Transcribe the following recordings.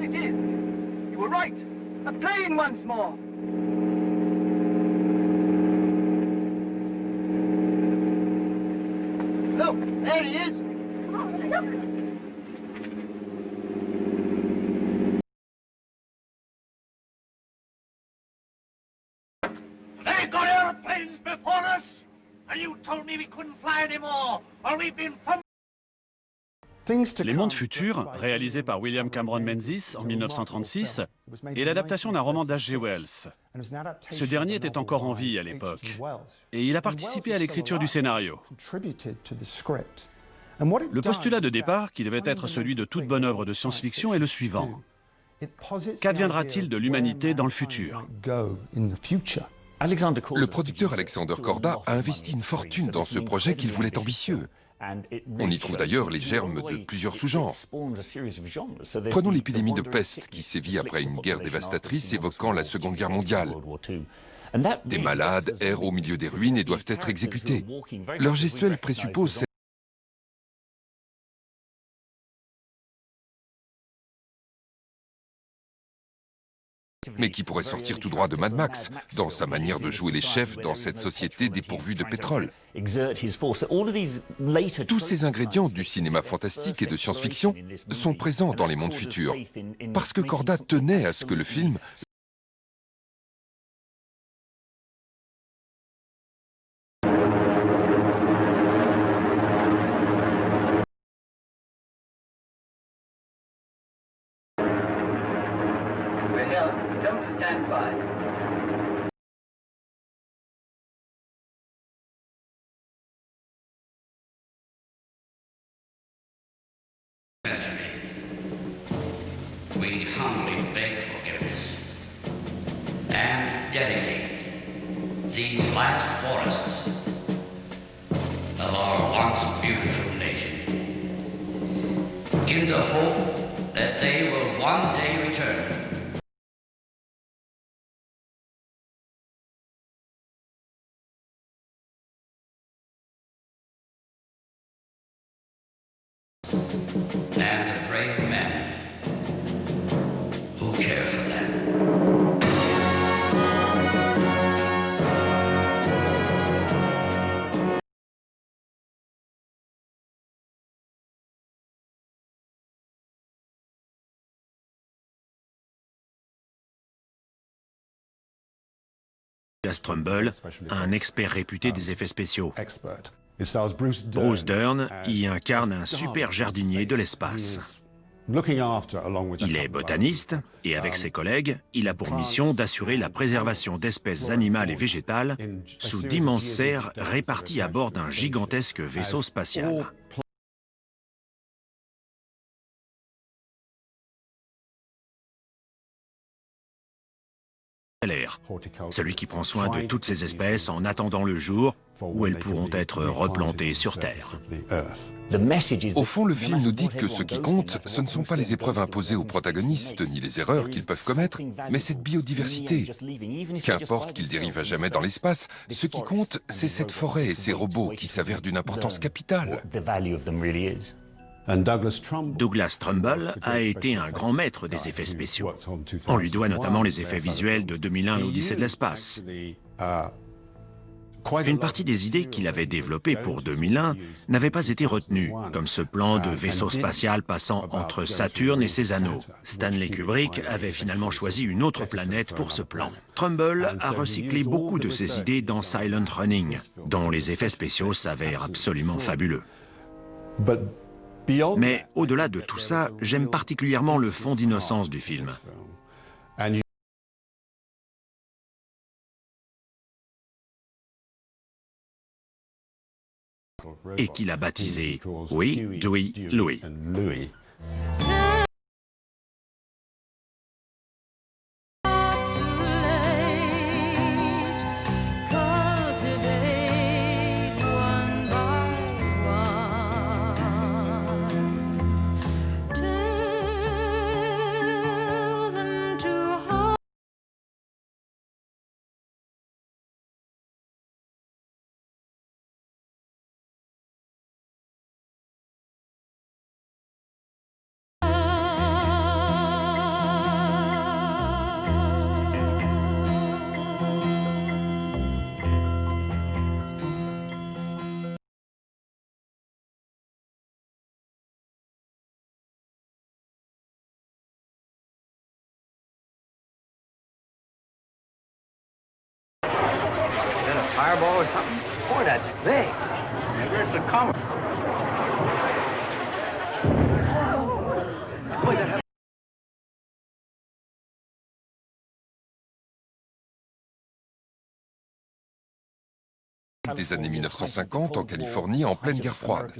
And it is. You were right. A plane once more. Look, there he is. They got airplanes before us, and you told me we couldn't fly anymore, or we've been Les Mondes Futurs, réalisé par William Cameron Menzies en 1936, est l'adaptation d'un roman d'H.G. Wells. Ce dernier était encore en vie à l'époque, et il a participé à l'écriture du scénario. Le postulat de départ, qui devait être celui de toute bonne œuvre de science-fiction, est le suivant. Qu'adviendra-t-il de l'humanité dans le futur ? Le producteur Alexander Korda a investi une fortune dans ce projet qu'il voulait ambitieux. On y trouve d'ailleurs les germes de plusieurs sous-genres. Prenons l'épidémie de peste qui sévit après une guerre dévastatrice évoquant la Seconde Guerre mondiale. Des malades errent au milieu des ruines et doivent être exécutés. Leur gestuelle présuppose mais qui pourrait sortir tout droit de Mad Max, dans sa manière de jouer les chefs dans cette société dépourvue de pétrole. Tous ces ingrédients du cinéma fantastique et de science-fiction sont présents dans les mondes futurs, parce que Korda tenait à ce que le film Don't stand by. We humbly beg forgiveness and dedicate these last forests of our once beautiful nation in the hope that they will one day return. And the brave men who care for them. Douglas Trumbull, un expert réputé des effets spéciaux. Bruce Dern y incarne un super jardinier de l'espace. Il est botaniste et avec ses collègues, il a pour mission d'assurer la préservation d'espèces animales et végétales sous d'immenses serres réparties à bord d'un gigantesque vaisseau spatial. Celui qui prend soin de toutes ces espèces en attendant le jour où elles pourront être replantées sur Terre. Au fond, le film nous dit que ce qui compte, ce ne sont pas les épreuves imposées aux protagonistes, ni les erreurs qu'ils peuvent commettre, mais cette biodiversité. Qu'importe qu'ils dérivent à jamais dans l'espace, ce qui compte, c'est cette forêt et ces robots qui s'avèrent d'une importance capitale. Douglas Trumbull a été un grand maître des effets spéciaux. On lui doit notamment les effets visuels de 2001, l'Odyssée de l'espace. Une partie des idées qu'il avait développées pour 2001 n'avait pas été retenue, comme ce plan de vaisseau spatial passant entre Saturne et ses anneaux. Stanley Kubrick avait finalement choisi une autre planète pour ce plan. Trumbull a recyclé beaucoup de ses idées dans Silent Running, dont les effets spéciaux s'avèrent absolument fabuleux. Mais au-delà de tout ça, j'aime particulièrement le fond d'innocence du film. Et qu'il a baptisé, oui, Dewey Louis. fireball or something? Boy, that's big. Maybe it's a comet. Boy, that des années 1950 en Californie en pleine guerre froide.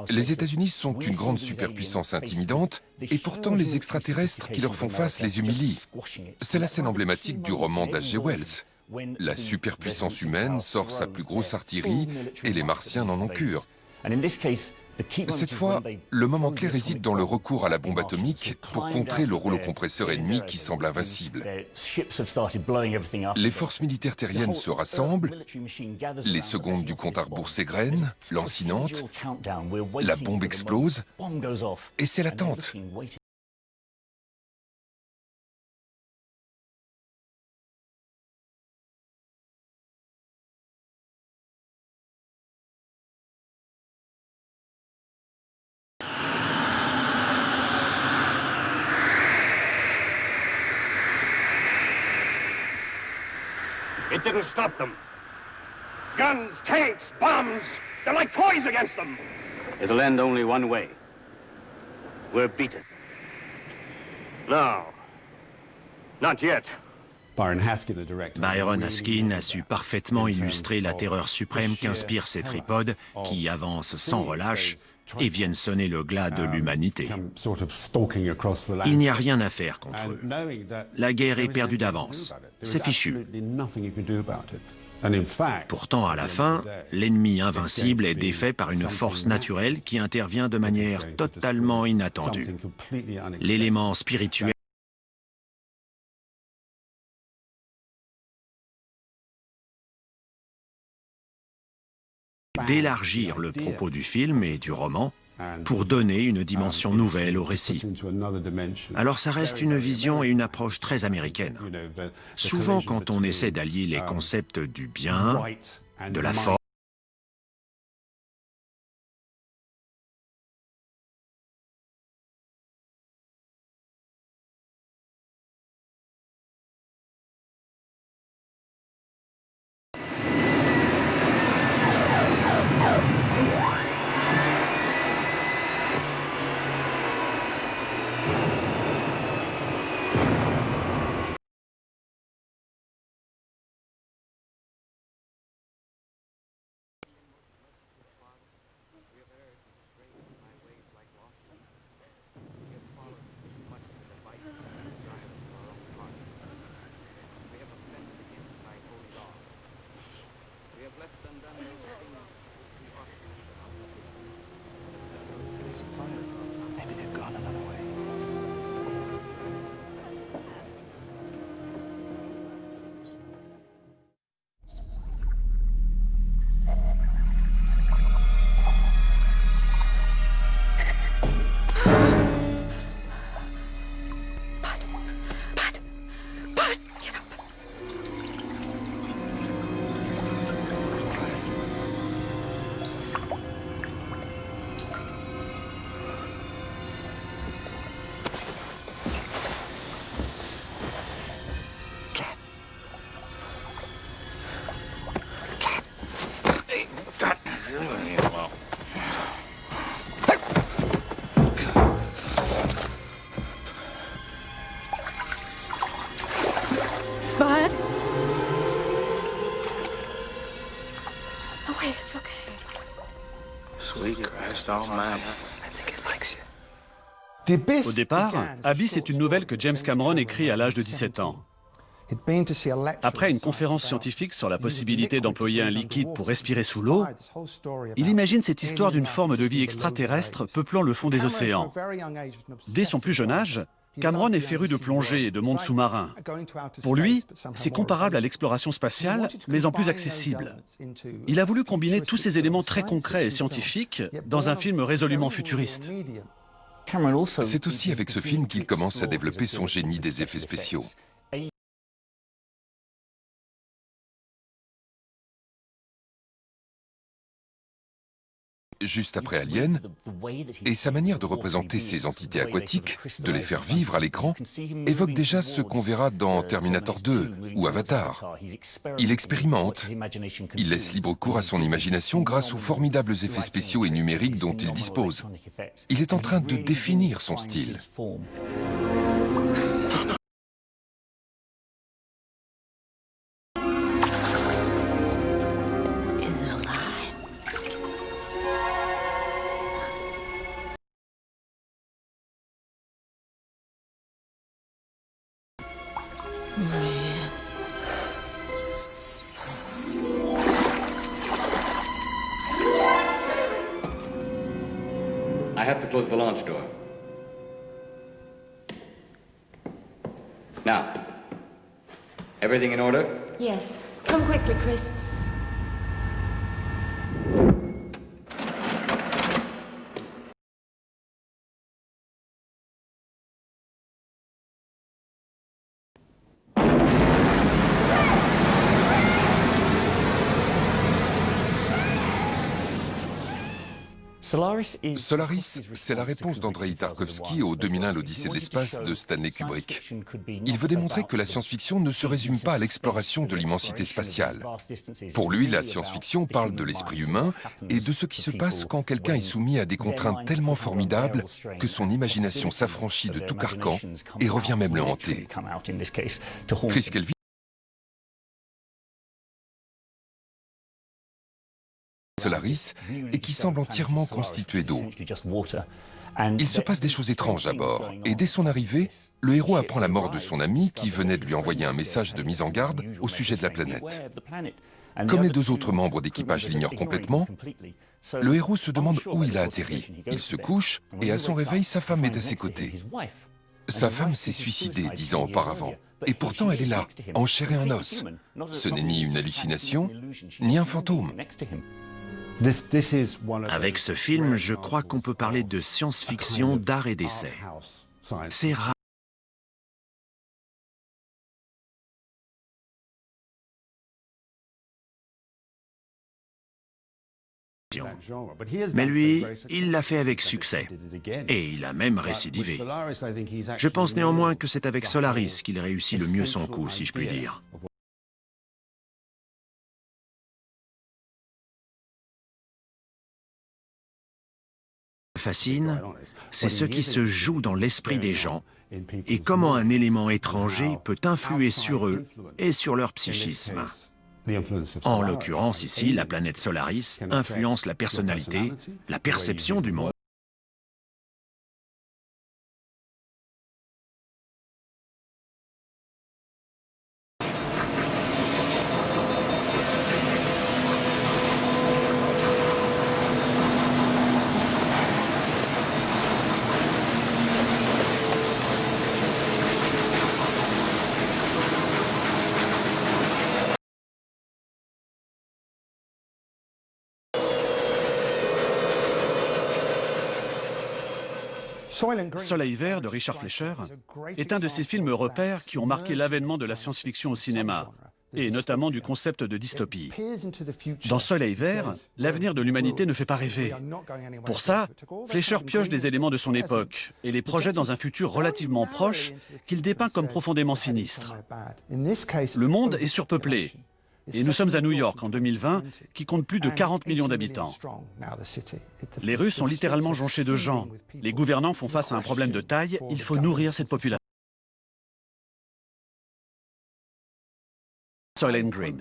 Les États-Unis sont une grande superpuissance intimidante et pourtant les extraterrestres qui leur font face les humilient. C'est la scène emblématique du roman d'H.G. Wells. La superpuissance humaine sort sa plus grosse artillerie et les Martiens n'en ont cure. Cette fois, le moment clé réside dans le recours à la bombe atomique pour contrer le rouleau compresseur ennemi qui semble invincible. Les forces militaires terriennes se rassemblent, les secondes du compte à rebours s'égrènent, lancinantes, la bombe explose, et c'est l'attente. It didn't stop them. Guns, tanks, bombs, they're like toys against them. It'll end only one way. We're beaten. No. Not yet. Byron Haskin a su parfaitement illustrer la terreur suprême qu'inspirent ces tripodes qui avancent sans relâche et viennent sonner le glas de l'humanité. Il n'y a rien à faire contre eux. La guerre est perdue d'avance. C'est fichu. Pourtant, à la fin, l'ennemi invincible est défait par une force naturelle qui intervient de manière totalement inattendue. L'élément spirituel d'élargir le propos du film et du roman pour donner une dimension nouvelle au récit. Alors ça reste une vision et une approche très américaine. Souvent, quand on essaie d'allier les concepts du bien, de la force, Bud? Oh, wait, it's okay. Sweet Christ Almighty. I think it likes you. Au départ, Abyss est une nouvelle que James Cameron écrit à l'âge de 17 ans. Après une conférence scientifique sur la possibilité d'employer un liquide pour respirer sous l'eau, il imagine cette histoire d'une forme de vie extraterrestre peuplant le fond des océans. Dès son plus jeune âge, Cameron est féru de plongée et de monde sous-marin. Pour lui, c'est comparable à l'exploration spatiale, mais en plus accessible. Il a voulu combiner tous ces éléments très concrets et scientifiques dans un film résolument futuriste. C'est aussi avec ce film qu'il commence à développer son génie des effets spéciaux. juste après Alien, et sa manière de représenter ces entités aquatiques, de les faire vivre à l'écran, évoque déjà ce qu'on verra dans Terminator 2 ou Avatar. Il expérimente, il laisse libre cours à son imagination grâce aux formidables effets spéciaux et numériques dont il dispose. Il est en train de définir son style. I have to close the launch door. Now, everything in order? Yes. Come quickly, Chris. Solaris, c'est la réponse d'Andrei Tarkovsky au 2001 l'Odyssée de l'espace de Stanley Kubrick. Il veut démontrer que la science-fiction ne se résume pas à l'exploration de l'immensité spatiale. Pour lui, la science-fiction parle de l'esprit humain et de ce qui se passe quand quelqu'un est soumis à des contraintes tellement formidables que son imagination s'affranchit de tout carcan et revient même le hanter. Chris Kelvin Solaris et qui semble entièrement constitué d'eau. Il se passe des choses étranges à bord, et dès son arrivée, le héros apprend la mort de son ami qui venait de lui envoyer un message de mise en garde au sujet de la planète. Comme les deux autres membres d'équipage l'ignorent complètement, le héros se demande où il a atterri. Il se couche, et à son réveil, sa femme est à ses côtés. Sa femme s'est suicidée 10 ans auparavant, et pourtant elle est là, en chair et en os. Ce n'est ni une hallucination, ni un fantôme. Avec ce film, je crois qu'on peut parler de science-fiction d'art et d'essai. C'est rare. Mais lui, il l'a fait avec succès. Et il a même récidivé. Je pense néanmoins que c'est avec Solaris qu'il réussit le mieux son coup, si je puis dire. Fascine, c'est ce qui se joue dans l'esprit des gens et comment un élément étranger peut influer sur eux et sur leur psychisme. En l'occurrence ici, la planète Solaris influence la personnalité, la perception du monde. Soleil vert de Richard Fleischer est un de ces films repères qui ont marqué l'avènement de la science-fiction au cinéma, et notamment du concept de dystopie. Dans Soleil vert, l'avenir de l'humanité ne fait pas rêver. Pour ça, Fleischer pioche des éléments de son époque et les projette dans un futur relativement proche qu'il dépeint comme profondément sinistre. Le monde est surpeuplé. Et nous sommes à New York en 2020, qui compte plus de 40 millions d'habitants. Les rues sont littéralement jonchées de gens. Les gouvernants font face à un problème de taille, il faut nourrir cette population. Soylent Green.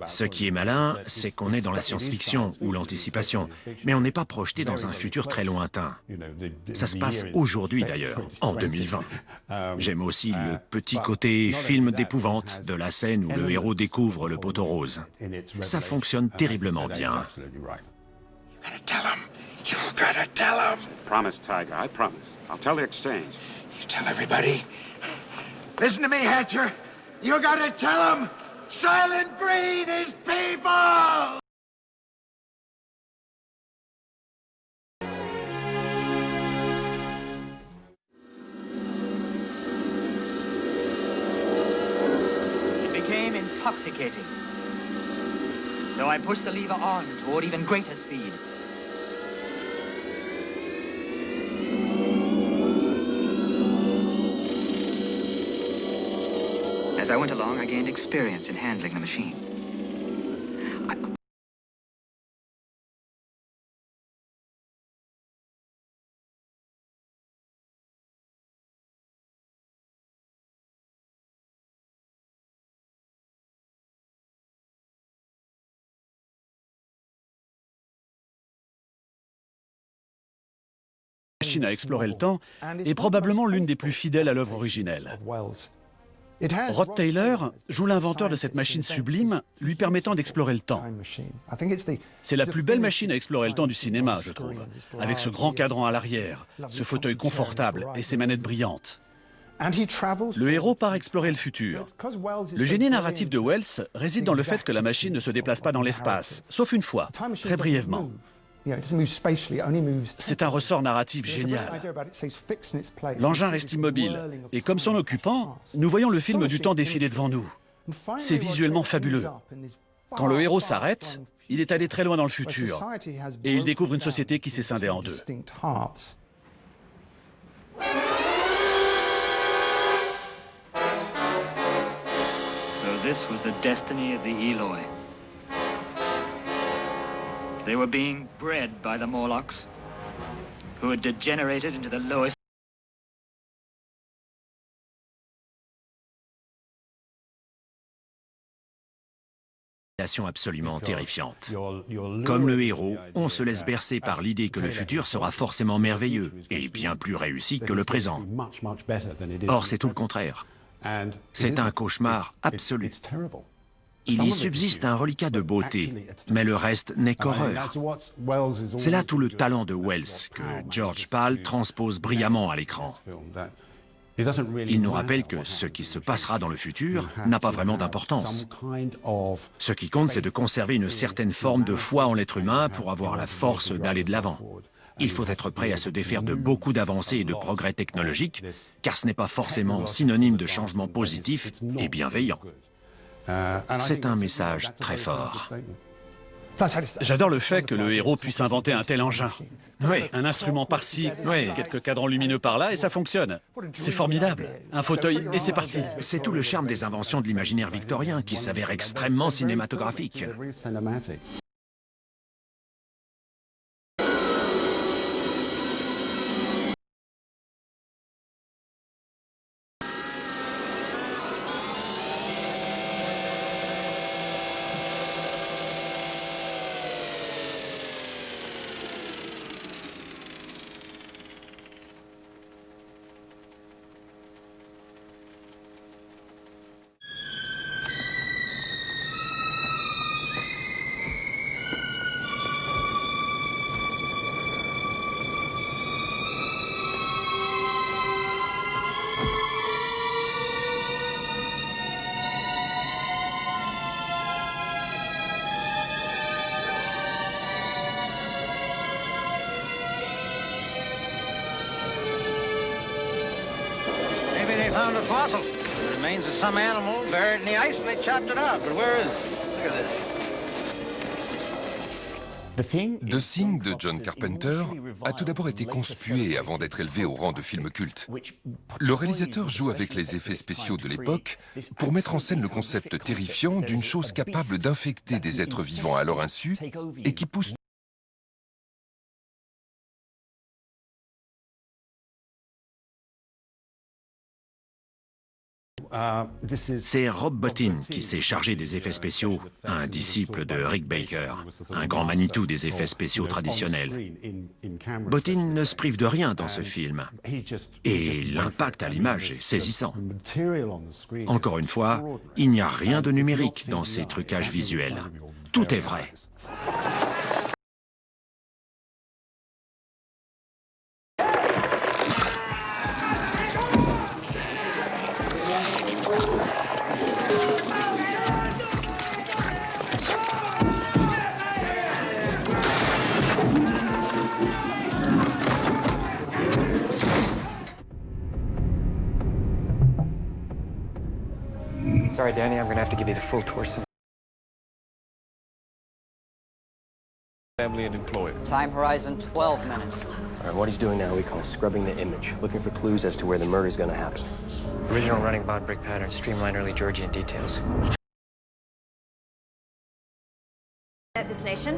Ce qui est malin, c'est qu'on est dans la science-fiction ou l'anticipation, mais on n'est pas projeté dans un futur très lointain. Ça se passe aujourd'hui d'ailleurs, en 2020. J'aime aussi le petit côté film d'épouvante de la scène où le héros découvre le poteau rose. Ça fonctionne terriblement bien. Promise, Tiger, I promise. I'll tell the exchange. You tell everybody. Listen to me, Hatcher. You gotta tell them Soylent Green is people! It became intoxicating. So I push the lever on toward even greater speed. As I went along, I gained experience in handling the machine. La machine à explorer le temps est probablement l'une des plus fidèles à l'œuvre originelle. Rod Taylor joue l'inventeur de cette machine sublime, lui permettant d'explorer le temps. C'est la plus belle machine à explorer le temps du cinéma, je trouve, avec ce grand cadran à l'arrière, ce fauteuil confortable et ses manettes brillantes. Le héros part explorer le futur. Le génie narratif de Wells réside dans le fait que la machine ne se déplace pas dans l'espace, sauf une fois, très brièvement. C'est un ressort narratif génial. L'engin reste immobile, et comme son occupant, nous voyons le film du temps défiler devant nous. C'est visuellement fabuleux. Quand le héros s'arrête, il est allé très loin dans le futur, et il découvre une société qui s'est scindée en deux. So this was the destiny of the Eloi. They were being bred by the Morlocks, who had degenerated into the lowest. Absolument terrifiante. Comme le héros, on se laisse bercer par l'idée que le futur sera forcément merveilleux et bien plus réussi que le présent. Or, c'est tout le contraire. C'est un cauchemar absolu. Il y subsiste un reliquat de beauté, mais le reste n'est qu'horreur. C'est là tout le talent de Wells, que George Pal transpose brillamment à l'écran. Il nous rappelle que ce qui se passera dans le futur n'a pas vraiment d'importance. Ce qui compte, c'est de conserver une certaine forme de foi en l'être humain pour avoir la force d'aller de l'avant. Il faut être prêt à se défaire de beaucoup d'avancées et de progrès technologiques, car ce n'est pas forcément synonyme de changement positif et bienveillant. C'est un message très fort. J'adore le fait que le héros puisse inventer un tel engin. Oui. Un instrument par-ci, quelques cadrans lumineux par-là, et ça fonctionne. C'est formidable. Un fauteuil, et c'est parti. C'est tout le charme des inventions de l'imaginaire victorien qui s'avère extrêmement cinématographique. Found a fossil. The remains of some animal buried in the ice, and they chopped it up. But where is it? Look at this. The Thing de John Carpenter a tout d'abord été conspué avant d'être élevé au rang de film culte. Le réalisateur joue avec les effets spéciaux de l'époque pour mettre en scène le concept terrifiant d'une chose capable d'infecter des êtres vivants à leur insu et qui pousse C'est Rob Bottin qui s'est chargé des effets spéciaux, un disciple de Rick Baker, un grand Manitou des effets spéciaux traditionnels. Bottin ne se prive de rien dans ce film, et l'impact à l'image est saisissant. Encore une fois, il n'y a rien de numérique dans ces trucages visuels. Tout est vrai. Sorry, Danny, I'm gonna have to give you the full tour soon. Time horizon 12 minutes. All right, what he's doing now we call scrubbing the image, looking for clues as to where the murder is going to happen. Original running bond brick pattern, streamlined early Georgian details. This nation.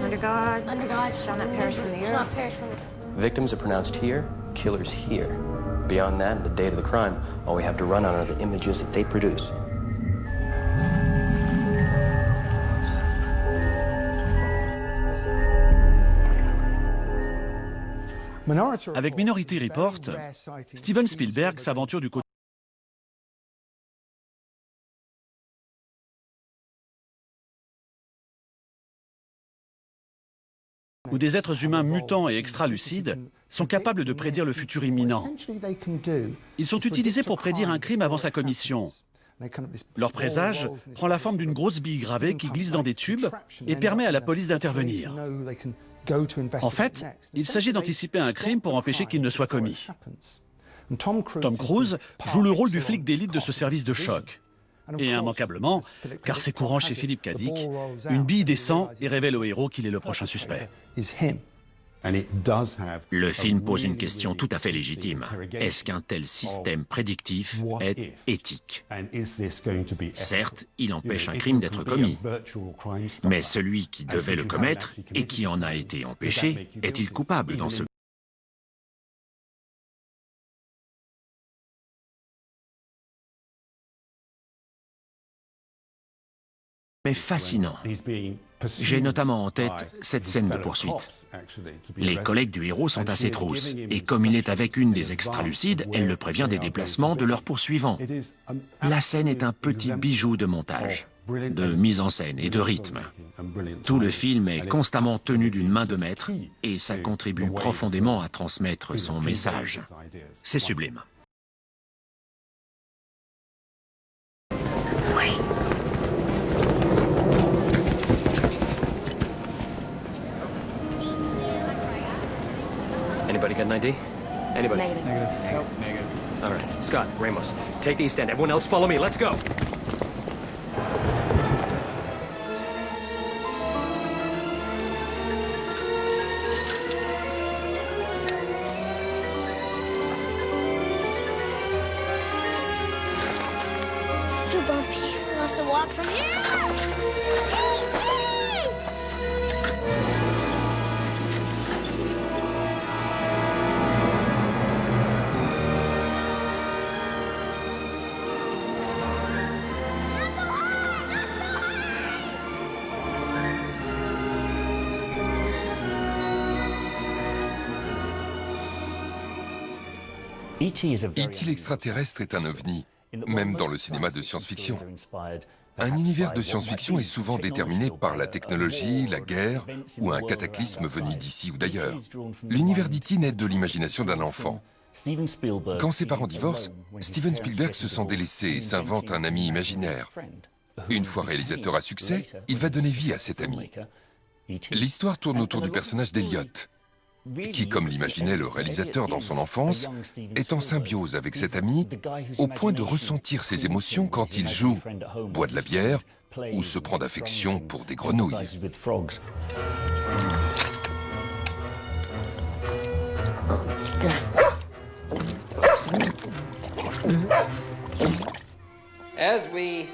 Under God. Under God. Shall not perish from the earth. Shall not perish from the Victims are pronounced here, killers here. Beyond that, the date of the crime, all we have to run on are the images that they produce. Avec Minority Report, Steven Spielberg s'aventure du côté où des êtres humains mutants et extra-lucides sont capables de prédire le futur imminent. Ils sont utilisés pour prédire un crime avant sa commission. Leur présage prend la forme d'une grosse bille gravée qui glisse dans des tubes et permet à la police d'intervenir. En fait, il s'agit d'anticiper un crime pour empêcher qu'il ne soit commis. Tom Cruise joue le rôle du flic d'élite de ce service de choc. Et immanquablement, car c'est courant chez Philippe K. Dick, une bille descend et révèle au héros qu'il est le prochain suspect. Le film pose une question tout à fait légitime. Est-ce qu'un tel système prédictif est éthique? Certes, il empêche un crime d'être commis, mais celui qui devait le commettre et qui en a été empêché, est-il coupable dans ce cas? Mais fascinant. J'ai notamment en tête cette scène de poursuite. Les collègues du héros sont assez trousses, et comme il est avec une des extralucides, elle le prévient des déplacements de leurs poursuivants. La scène est un petit bijou de montage, de mise en scène et de rythme. Tout le film est constamment tenu d'une main de maître, et ça contribue profondément à transmettre son message. C'est sublime. Anybody got an ID? Anybody? Negative. Negative. All right, Scott, Ramos, take the east end. Everyone else follow me, let's go! It's too bumpy. We'll have to walk from here. E.T. l'extraterrestre est un ovni, même dans le cinéma de science-fiction. Un univers de science-fiction est souvent déterminé par la technologie, la guerre ou un cataclysme venu d'ici ou d'ailleurs. L'univers d'E.T. naît de l'imagination d'un enfant. Quand ses parents divorcent, Steven Spielberg se sent délaissé et s'invente un ami imaginaire. Une fois réalisateur à succès, il va donner vie à cet ami. L'histoire tourne autour du personnage d'Elliot, qui, comme l'imaginait le réalisateur dans son enfance, est en symbiose avec cet ami au point de ressentir ses émotions quand il joue, boit de la bière ou se prend d'affection pour des grenouilles. As we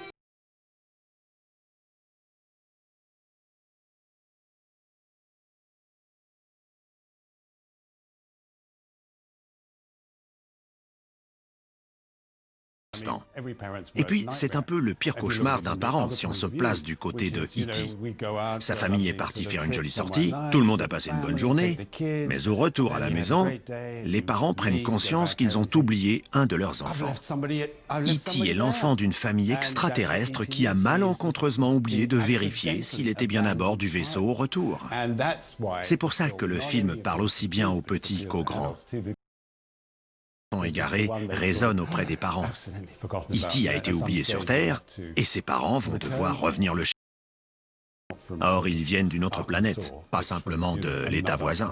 Et puis, c'est un peu le pire cauchemar d'un parent si on se place du côté de E.T. Sa famille est partie faire une jolie sortie, tout le monde a passé une bonne journée, mais au retour à la maison, les parents prennent conscience qu'ils ont oublié un de leurs enfants. E.T. est l'enfant d'une famille extraterrestre qui a malencontreusement oublié de vérifier s'il était bien à bord du vaisseau au retour. C'est pour ça que le film parle aussi bien aux petits qu'aux grands. Égaré résonne auprès des parents. E.T. a été oublié sur Terre et ses parents vont devoir revenir le chercher. Or, ils viennent d'une autre planète, pas simplement de l'état voisin.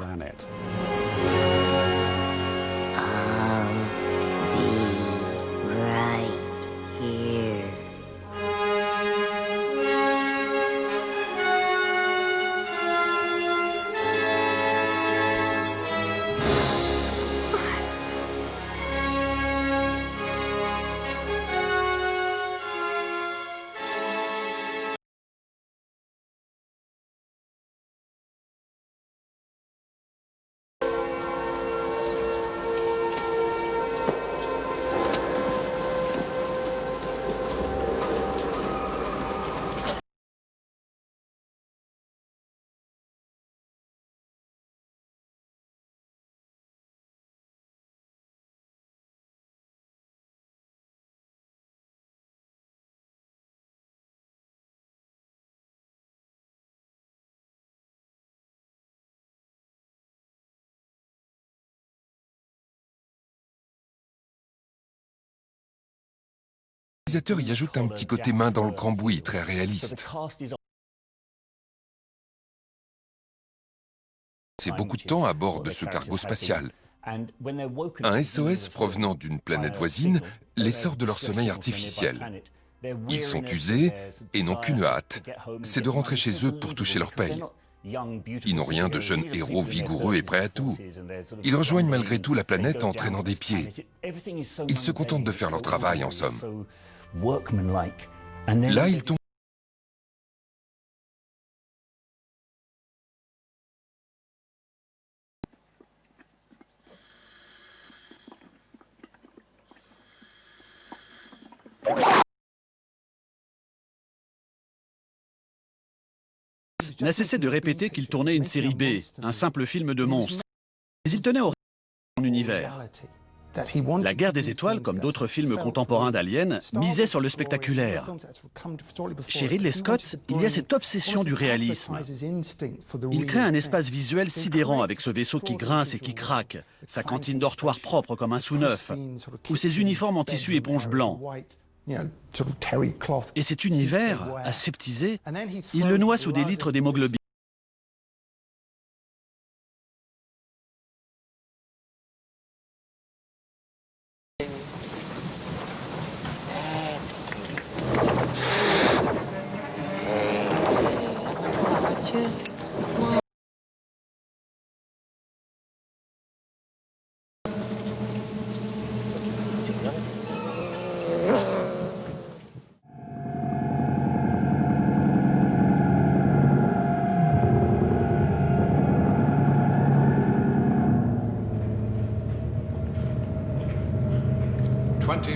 réalisateur y ajoute un petit côté main dans le cambouis, très réaliste. C'est beaucoup de temps à bord de ce cargo spatial. Un SOS provenant d'une planète voisine les sort de leur sommeil artificiel. Ils sont usés et n'ont qu'une hâte, c'est de rentrer chez eux pour toucher leur paye. Ils n'ont rien de jeunes héros vigoureux et prêts à tout. Ils rejoignent malgré tout la planète en traînant des pieds. Ils se contentent de faire leur travail, en somme. Là, ils tombent. n'a cessé de répéter qu'il tournait une série B, un simple film de monstres. Mais il tenait au son univers. La guerre des étoiles, comme d'autres films contemporains d'Alien, misait sur le spectaculaire. Chez Ridley Scott, il y a cette obsession du réalisme. Il crée un espace visuel sidérant avec ce vaisseau qui grince et qui craque, sa cantine dortoir propre comme un sous-neuf, ou ses uniformes en tissu éponge blanc. Et cet univers, aseptisé, il le noie sous des litres d'hémoglobine.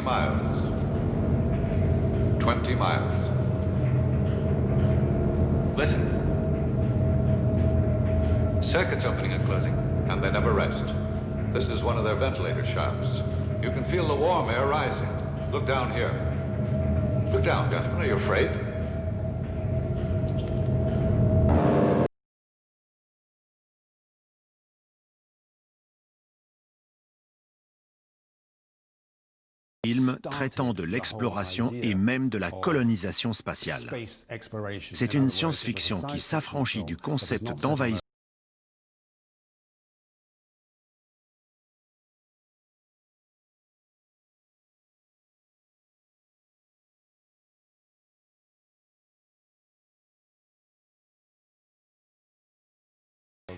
miles. 20 miles. Listen. Circuits opening and closing. And they never rest. This is one of their ventilator shafts. You can feel the warm air rising. Look down here. Look down, gentlemen. Are you afraid? Film traitant de l'exploration et même de la colonisation spatiale. C'est une science-fiction qui s'affranchit du concept d'envahissement.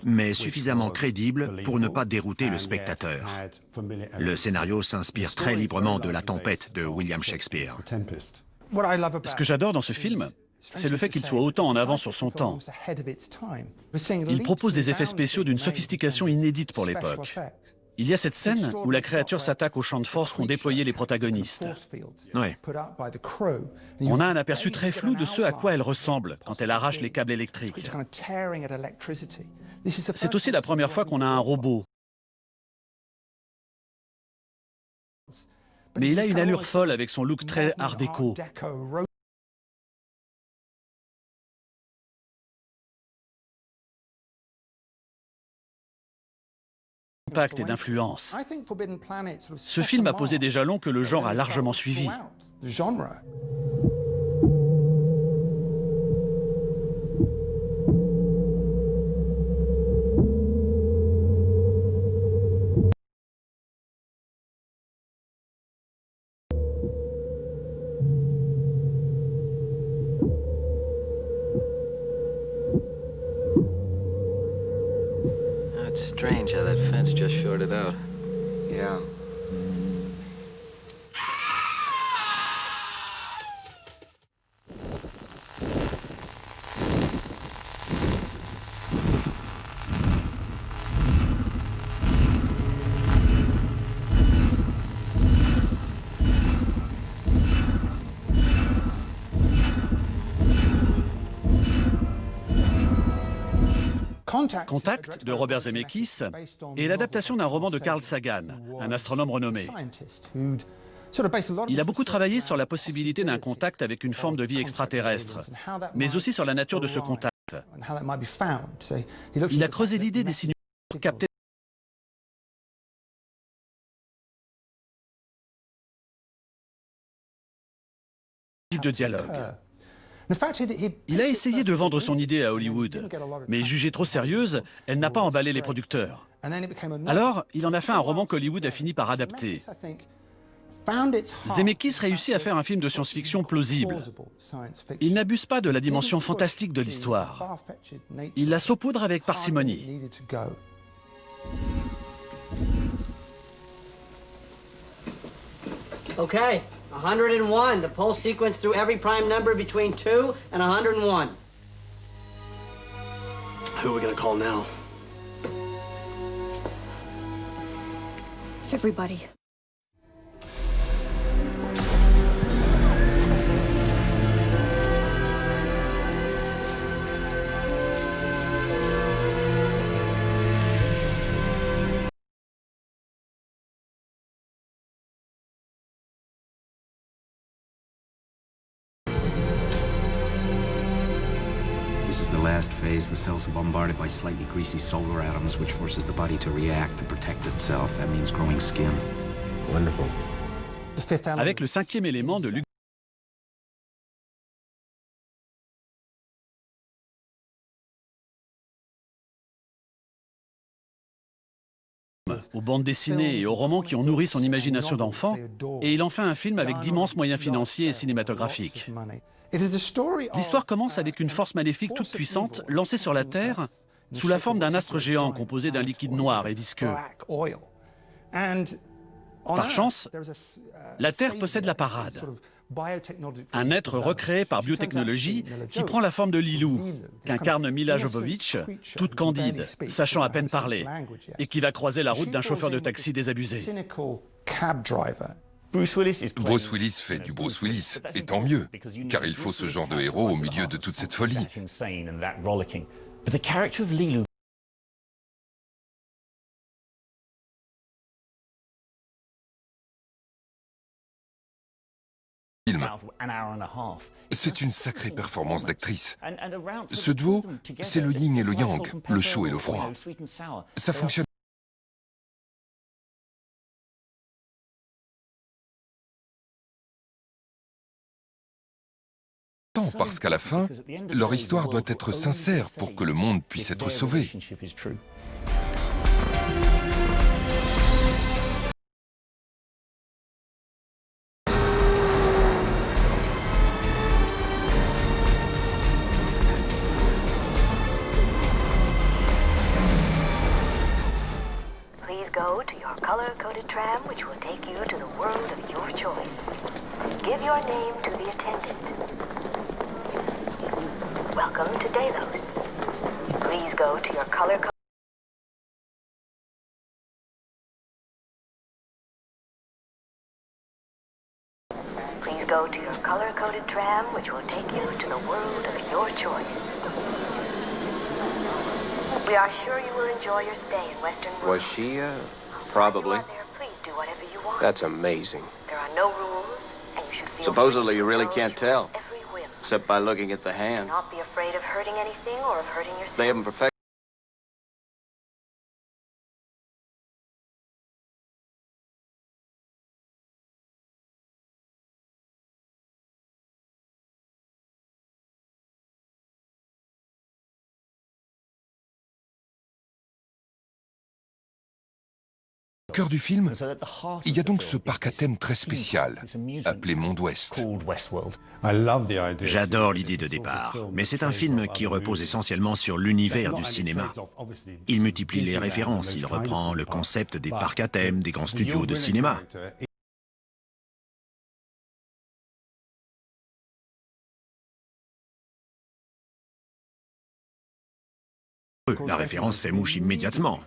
Mais suffisamment crédible pour ne pas dérouter le spectateur. Le scénario s'inspire très librement de La Tempête de William Shakespeare. Ce que j'adore dans ce film, c'est le fait qu'il soit autant en avance sur son temps. Il propose des effets spéciaux d'une sophistication inédite pour l'époque. Il y a cette scène où la créature s'attaque aux champs de force qu'ont déployés les protagonistes. Ouais. On a un aperçu très flou de ce à quoi elle ressemble quand elle arrache les câbles électriques. C'est aussi la première fois qu'on a un robot. Mais il a une allure folle avec son look très art déco. Impact et d'influence. Ce film a posé des jalons que le genre a largement suivi. Strange how that fence just shorted out. Yeah. Contact de Robert Zemeckis est l'adaptation d'un roman de Carl Sagan, un astronome renommé. Il a beaucoup travaillé sur la possibilité d'un contact avec une forme de vie extraterrestre, mais aussi sur la nature de ce contact. Il a creusé l'idée des signaux captés type de dialogue. Il a essayé de vendre son idée à Hollywood, mais jugée trop sérieuse, elle n'a pas emballé les producteurs. Alors, il en a fait un roman qu'Hollywood a fini par adapter. Zemeckis réussit à faire un film de science-fiction plausible. Il n'abuse pas de la dimension fantastique de l'histoire. Il la saupoudre avec parcimonie. Okay, 101. The pulse sequence through every prime number between 2 and 101. Who are we gonna call now? Everybody. This is the last phase. The cells are bombarded by slightly greasy solar atoms, which forces the body to react, to protect itself. That means growing skin. Wonderful. Avec le cinquième élément de Luc aux bandes dessinées et aux romans qui ont nourri son imagination d'enfant, et il en fait un film avec d'immenses moyens financiers et cinématographiques. L'histoire commence avec une force maléfique toute puissante lancée sur la Terre sous la forme d'un astre géant composé d'un liquide noir et visqueux. Par chance, la Terre possède la parade, un être recréé par biotechnologie qui prend la forme de Lilou, qu'incarne Milla Jovovich, toute candide, sachant à peine parler, et qui va croiser la route d'un chauffeur de taxi désabusé. Bruce Willis fait du Bruce Willis, et tant mieux, car il faut ce genre de héros au milieu de toute cette folie. C'est une sacrée performance d'actrice. Ce duo, c'est le yin et le yang, le chaud et le froid. Ça fonctionne. Parce qu'à la fin, leur histoire doit être sincère pour que le monde puisse être sauvé. Please go to your color-coded tram, which will take you to the world of your choice. Give your name to the attendant. Welcome to Delos. Please go to your color-coded... Please go to your color-coded tram, which will take you to the world of your choice. We are sure you will enjoy your stay in Western World. Was she, probably? Please do whatever you want. That's amazing. There are no rules, and you should feel... Supposedly you really can't tell, except by looking at the hand. Not be afraid of hurting anything or of hurting yourself. They haven't perfected. Au cœur du film, il y a donc ce parc à thème très spécial, appelé Monde Ouest. J'adore l'idée de départ, mais c'est un film qui repose essentiellement sur l'univers du cinéma. Il multiplie les références, il reprend le concept des parcs à thème, des grands studios de cinéma. La référence fait mouche immédiatement.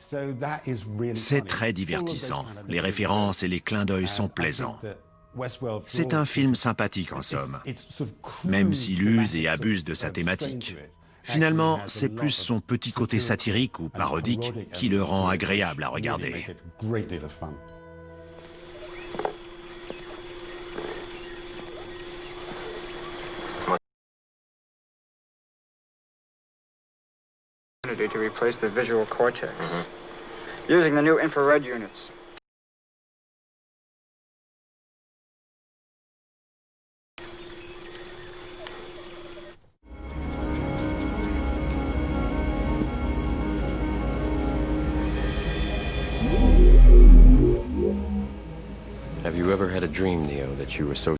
C'est très divertissant. Les références et les clins d'œil sont plaisants. C'est un film sympathique en somme, même s'il use et abuse de sa thématique. Finalement, c'est plus son petit côté satirique ou parodique qui le rend agréable à regarder. To replace the visual cortex using the new infrared units. you ever had a dream, Neo, that you were so...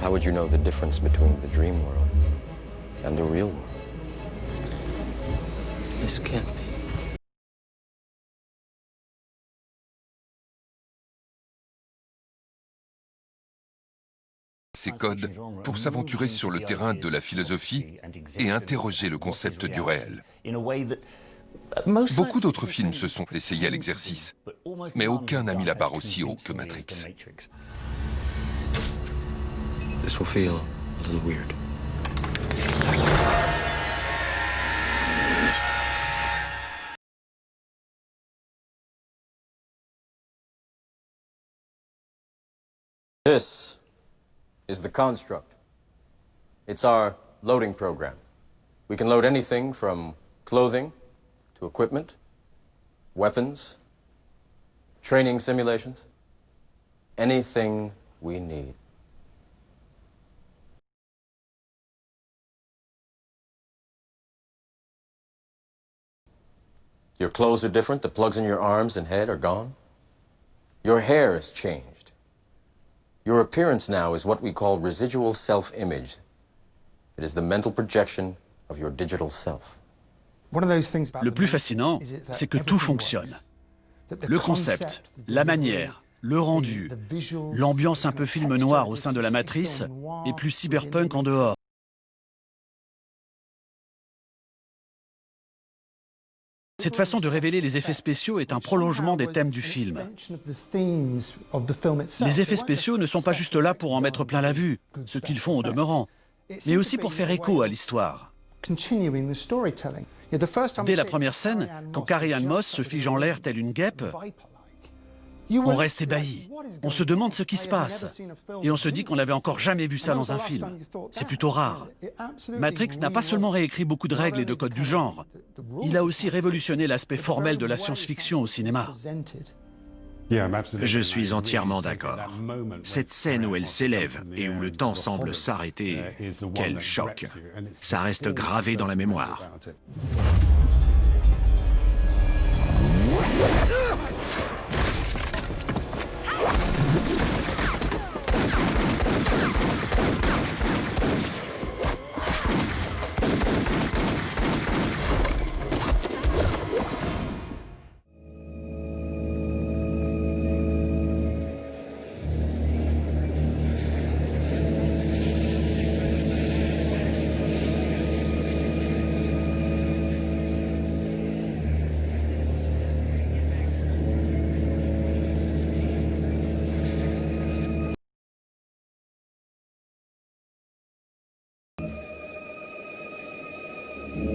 How would you know the difference between the dream world and the real world? This can't be. Ces codes pour s'aventurer sur le terrain de la philosophie et interroger le concept du réel. Beaucoup d'autres films se sont essayés à l'exercice, mais aucun n'a mis la barre aussi haut que Matrix. This will feel a little weird. This is the construct. It's our loading program. We can load anything from clothing to equipment, weapons, training simulations, anything we need. Your clothes are different, the plugs in your arms and head are gone. Your hair has changed. Your appearance now is what we call residual self-image. It is the mental projection of your digital self. Le plus fascinant, c'est que tout fonctionne. Le concept, la manière, le rendu, l'ambiance un peu film noir au sein de la matrice et plus cyberpunk en dehors. Cette façon de révéler les effets spéciaux est un prolongement des thèmes du film. Les effets spéciaux ne sont pas juste là pour en mettre plein la vue, ce qu'ils font au demeurant, mais aussi pour faire écho à l'histoire. Dès la première scène, quand Carrie-Anne Moss se fige en l'air telle une guêpe, on reste ébahi. On se demande ce qui se passe. Et on se dit qu'on n'avait encore jamais vu ça dans un film. C'est plutôt rare. Matrix n'a pas seulement réécrit beaucoup de règles et de codes du genre, il a aussi révolutionné l'aspect formel de la science-fiction au cinéma. Je suis entièrement d'accord. Cette scène où elle s'élève et où le temps semble s'arrêter, quel choc. Ça reste gravé dans la mémoire.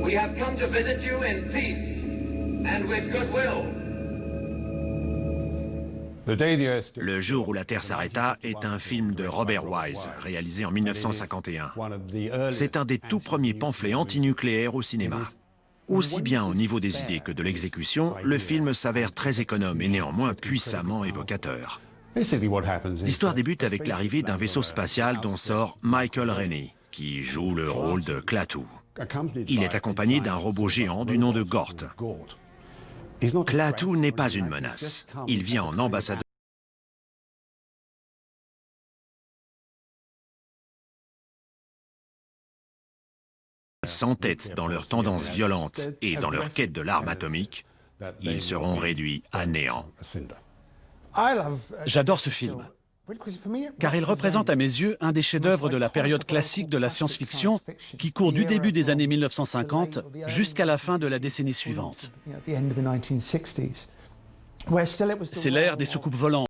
We have come to visit you in peace and with goodwill. Le jour où la Terre s'arrêta est un film de Robert Wise, réalisé en 1951. C'est un des tout premiers pamphlets antinucléaires au cinéma. Aussi bien au niveau des idées que de l'exécution, le film s'avère très économe et néanmoins puissamment évocateur. L'histoire débute avec l'arrivée d'un vaisseau spatial dont sort Michael Rennie, qui joue le rôle de Klaatu. Il est accompagné d'un robot géant du nom de Gort. Klaatu n'est pas une menace. Il vient en ambassadeur. Sans tête dans leur tendance violente et dans leur quête de l'arme atomique, ils seront réduits à néant. J'adore ce film, car il représente à mes yeux un des chefs-d'œuvre de la période classique de la science-fiction qui court du début des années 1950 jusqu'à la fin de la décennie suivante. C'est l'ère des soucoupes volantes,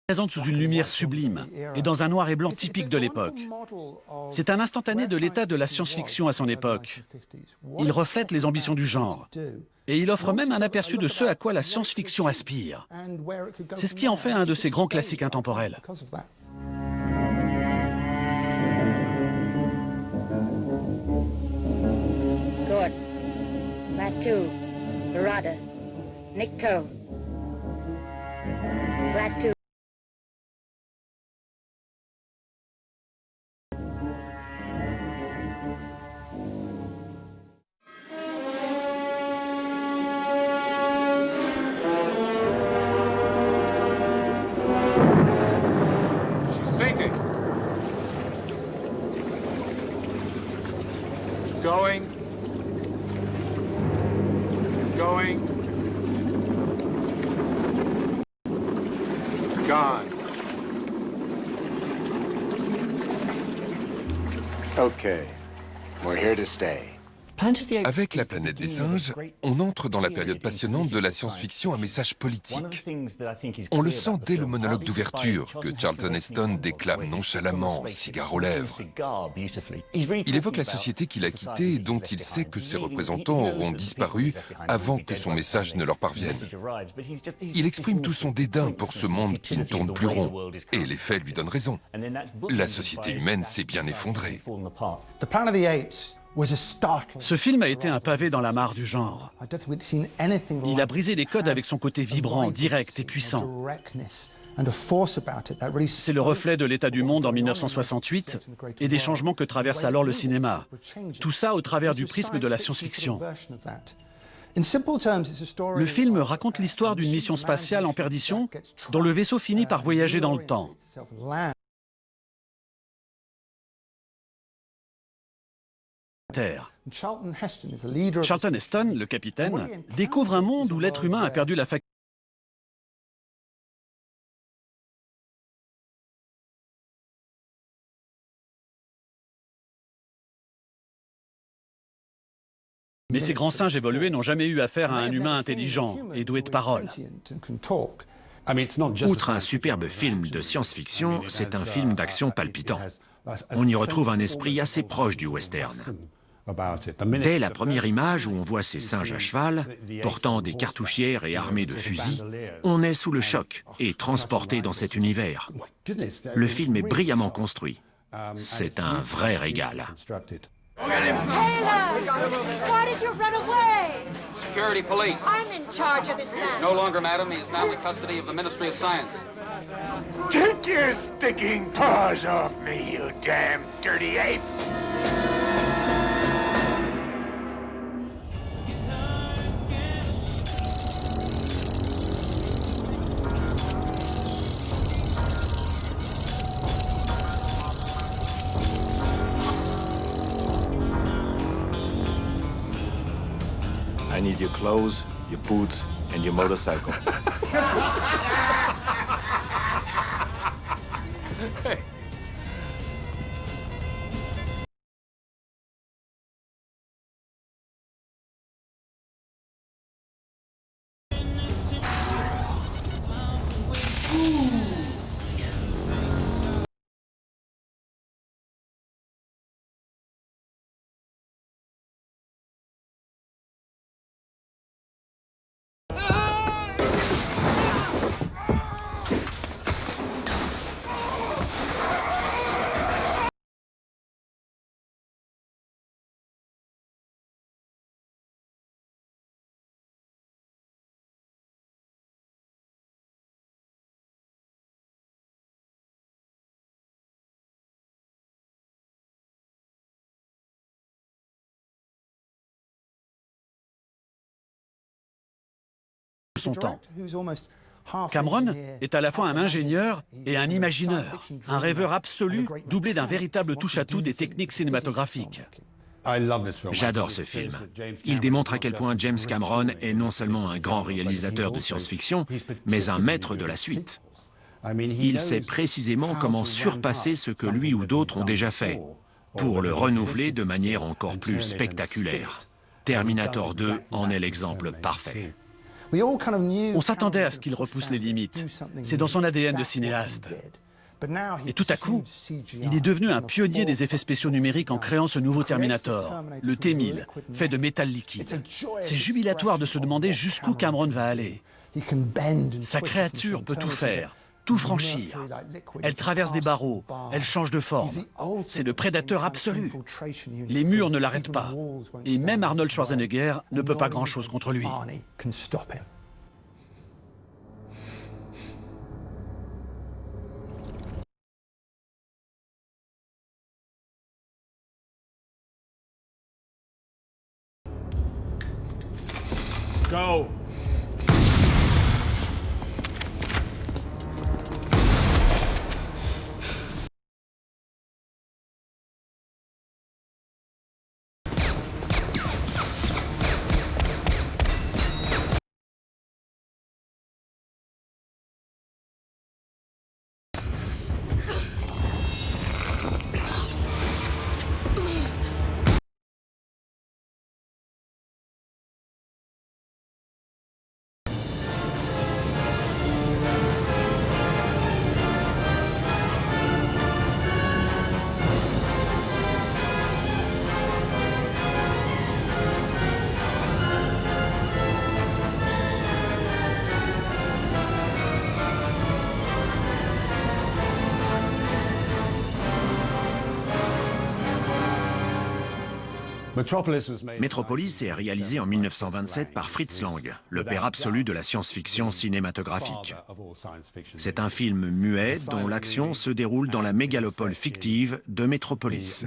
présente sous une lumière sublime et dans un noir et blanc typique de l'époque. C'est un instantané de l'état de la science-fiction à son époque. Il reflète les ambitions du genre. Et il offre même un aperçu de ce à quoi la science-fiction aspire. C'est ce qui en fait un de ses grands classiques intemporels. Good. Klaatu, Barada, Nikto. Klaatu. gone. Okay, we're here to stay. Avec La planète des singes, on entre dans la période passionnante de la science-fiction à message politique. On le sent dès le monologue d'ouverture que Charlton Heston déclame nonchalamment, cigare aux lèvres. Il évoque la société qu'il a quittée et dont il sait que ses représentants auront disparu avant que son message ne leur parvienne. Il exprime tout son dédain pour ce monde qui ne tourne plus rond, et les faits lui donnent raison. La société humaine s'est bien effondrée. Ce film a été un pavé dans la mare du genre. Il a brisé les codes avec son côté vibrant, direct et puissant. C'est le reflet de l'état du monde en 1968 et des changements que traverse alors le cinéma. Tout ça au travers du prisme de la science-fiction. Le film raconte l'histoire d'une mission spatiale en perdition dont le vaisseau finit par voyager dans le temps. Charlton Heston, le capitaine, découvre un monde où l'être humain a perdu la faculté. Mais ces grands singes évolués n'ont jamais eu affaire à un humain intelligent et doué de parole. Outre un superbe film de science-fiction, c'est un film d'action palpitant. On y retrouve un esprit assez proche du western. Dès la première image où on voit ces singes à cheval, portant des cartouchières et armés de fusils, on est sous le choc et transporté dans cet univers. Le film est brillamment construit. C'est un vrai régal. Taylor! Why did you run away? Security police. I'm in charge of this man. No longer, madam. He is now in custody of the Ministry of Science. Take your stinking paws off me, you damn dirty ape! I need your clothes, your boots, and your motorcycle. Son temps. Cameron est à la fois un ingénieur et un imagineur, un rêveur absolu doublé d'un véritable touche-à-tout des techniques cinématographiques. J'adore ce film. Il démontre à quel point James Cameron est non seulement un grand réalisateur de science-fiction, mais un maître de la suite. Il sait précisément comment surpasser ce que lui ou d'autres ont déjà fait, pour le renouveler de manière encore plus spectaculaire. Terminator 2 en est l'exemple parfait. On s'attendait à ce qu'il repousse les limites. C'est dans son ADN de cinéaste. Et tout à coup, il est devenu un pionnier des effets spéciaux numériques en créant ce nouveau Terminator, le T-1000, fait de métal liquide. C'est jubilatoire de se demander jusqu'où Cameron va aller. Sa créature peut tout faire, tout franchir. Elle traverse des barreaux, elle change de forme. C'est le prédateur absolu. Les murs ne l'arrêtent pas. Et même Arnold Schwarzenegger ne peut pas grand-chose contre lui. Go! Metropolis est réalisé en 1927 par Fritz Lang, le père absolu de la science-fiction cinématographique. C'est un film muet dont l'action se déroule dans la mégalopole fictive de Metropolis.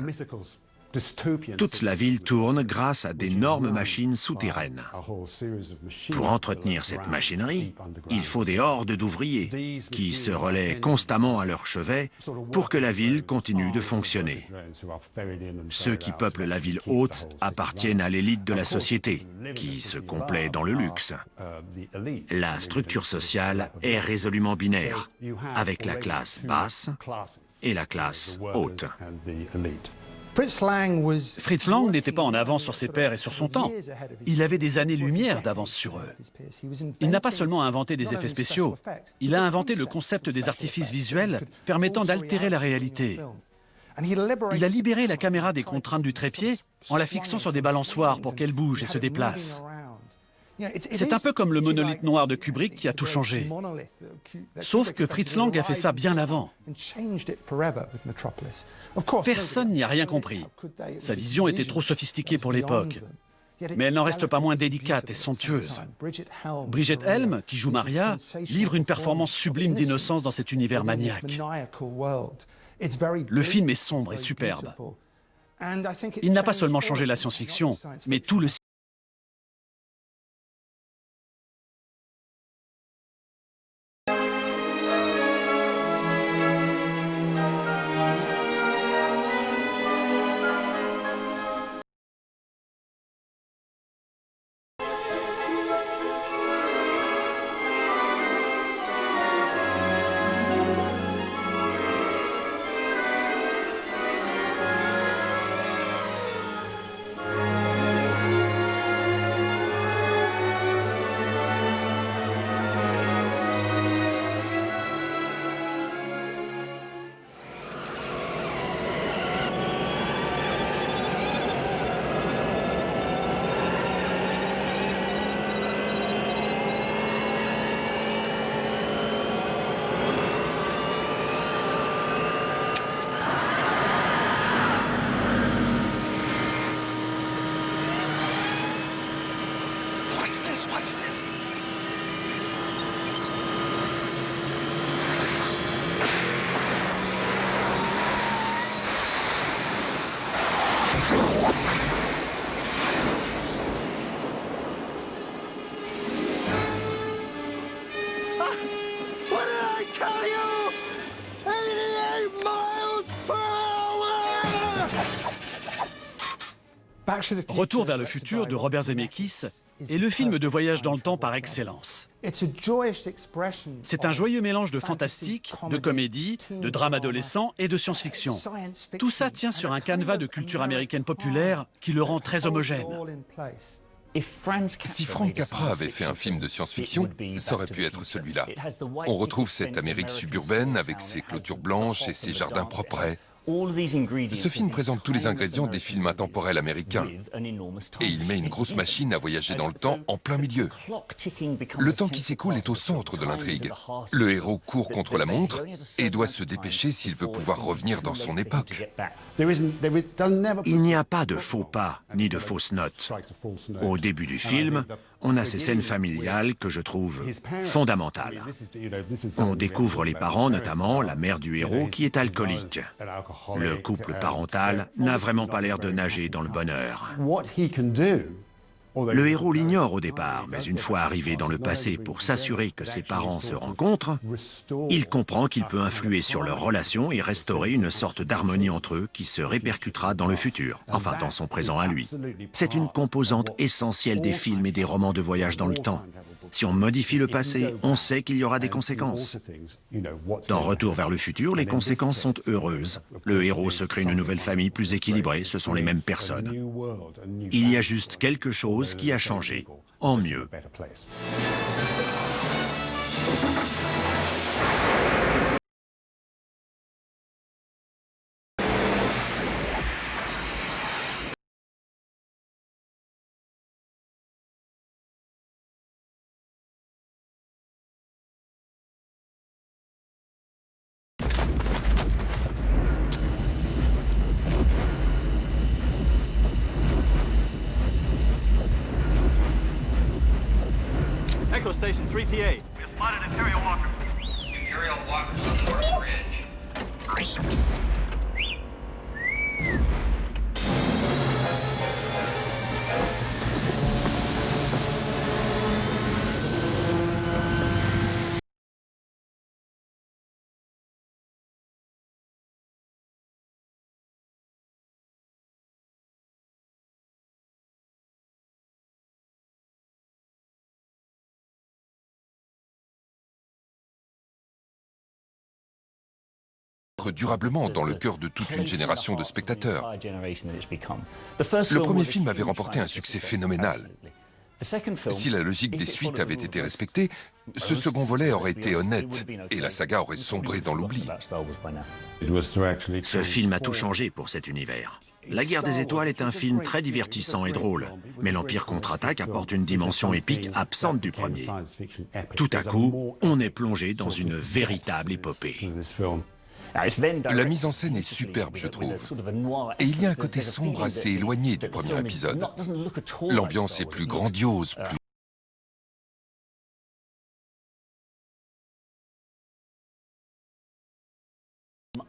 Toute la ville tourne grâce à d'énormes machines souterraines. Pour entretenir cette machinerie, il faut des hordes d'ouvriers qui se relaient constamment à leur chevet pour que la ville continue de fonctionner. Ceux qui peuplent la ville haute appartiennent à l'élite de la société, qui se complaît dans le luxe. La structure sociale est résolument binaire, avec la classe basse et la classe haute. Fritz Lang n'était pas en avance sur ses pairs et sur son temps. Il avait des années-lumière d'avance sur eux. Il n'a pas seulement inventé des effets spéciaux, il a inventé le concept des artifices visuels permettant d'altérer la réalité. Il a libéré la caméra des contraintes du trépied en la fixant sur des balançoires pour qu'elle bouge et se déplace. C'est un peu comme le monolithe noir de Kubrick qui a tout changé. Sauf que Fritz Lang a fait ça bien avant. Personne n'y a rien compris. Sa vision était trop sophistiquée pour l'époque. Mais elle n'en reste pas moins délicate et somptueuse. Bridget Helm, qui joue Maria, livre une performance sublime d'innocence dans cet univers maniaque. Le film est sombre et superbe. Il n'a pas seulement changé la science-fiction, mais tout le Retour vers le futur de Robert Zemeckis est le film de voyage dans le temps par excellence. C'est un joyeux mélange de fantastique, de comédie, de drame adolescent et de science-fiction. Tout ça tient sur un canevas de culture américaine populaire qui le rend très homogène. Si Frank Capra avait fait un film de science-fiction, ça aurait pu être celui-là. On retrouve cette Amérique suburbaine avec ses clôtures blanches et ses jardins propres. Ce film présente tous les ingrédients des films intemporels américains. Et il met une grosse machine à voyager dans le temps en plein milieu. Le temps qui s'écoule est au centre de l'intrigue. Le héros court contre la montre et doit se dépêcher s'il veut pouvoir revenir dans son époque. Il n'y a pas de faux pas ni de fausses notes. Au début du film, on a ces scènes familiales que je trouve fondamentales. On découvre les parents, notamment la mère du héros, qui est alcoolique. Le couple parental n'a vraiment pas l'air de nager dans le bonheur. Le héros l'ignore au départ, mais une fois arrivé dans le passé pour s'assurer que ses parents se rencontrent, il comprend qu'il peut influer sur leur relation et restaurer une sorte d'harmonie entre eux qui se répercutera dans le futur, enfin dans son présent à lui. C'est une composante essentielle des films et des romans de voyage dans le temps. Si on modifie le passé, on sait qu'il y aura des conséquences. Dans Retour vers le futur, les conséquences sont heureuses. Le héros se crée une nouvelle famille plus équilibrée, ce sont les mêmes personnes. Il y a juste quelque chose qui a changé, en mieux. Echo Station, 3TA. We have spotted Imperial walkers. Imperial walkers on the north ridge. Durablement dans le cœur de toute une génération de spectateurs. Le premier film avait remporté un succès phénoménal. Si la logique des suites avait été respectée, ce second volet aurait été honnête et la saga aurait sombré dans l'oubli. Ce film a tout changé pour cet univers. La Guerre des Étoiles est un film très divertissant et drôle, mais l'Empire contre-attaque apporte une dimension épique absente du premier. Tout à coup, on est plongé dans une véritable épopée. La mise en scène est superbe, je trouve. Et il y a un côté sombre assez éloigné du premier épisode. L'ambiance est plus grandiose,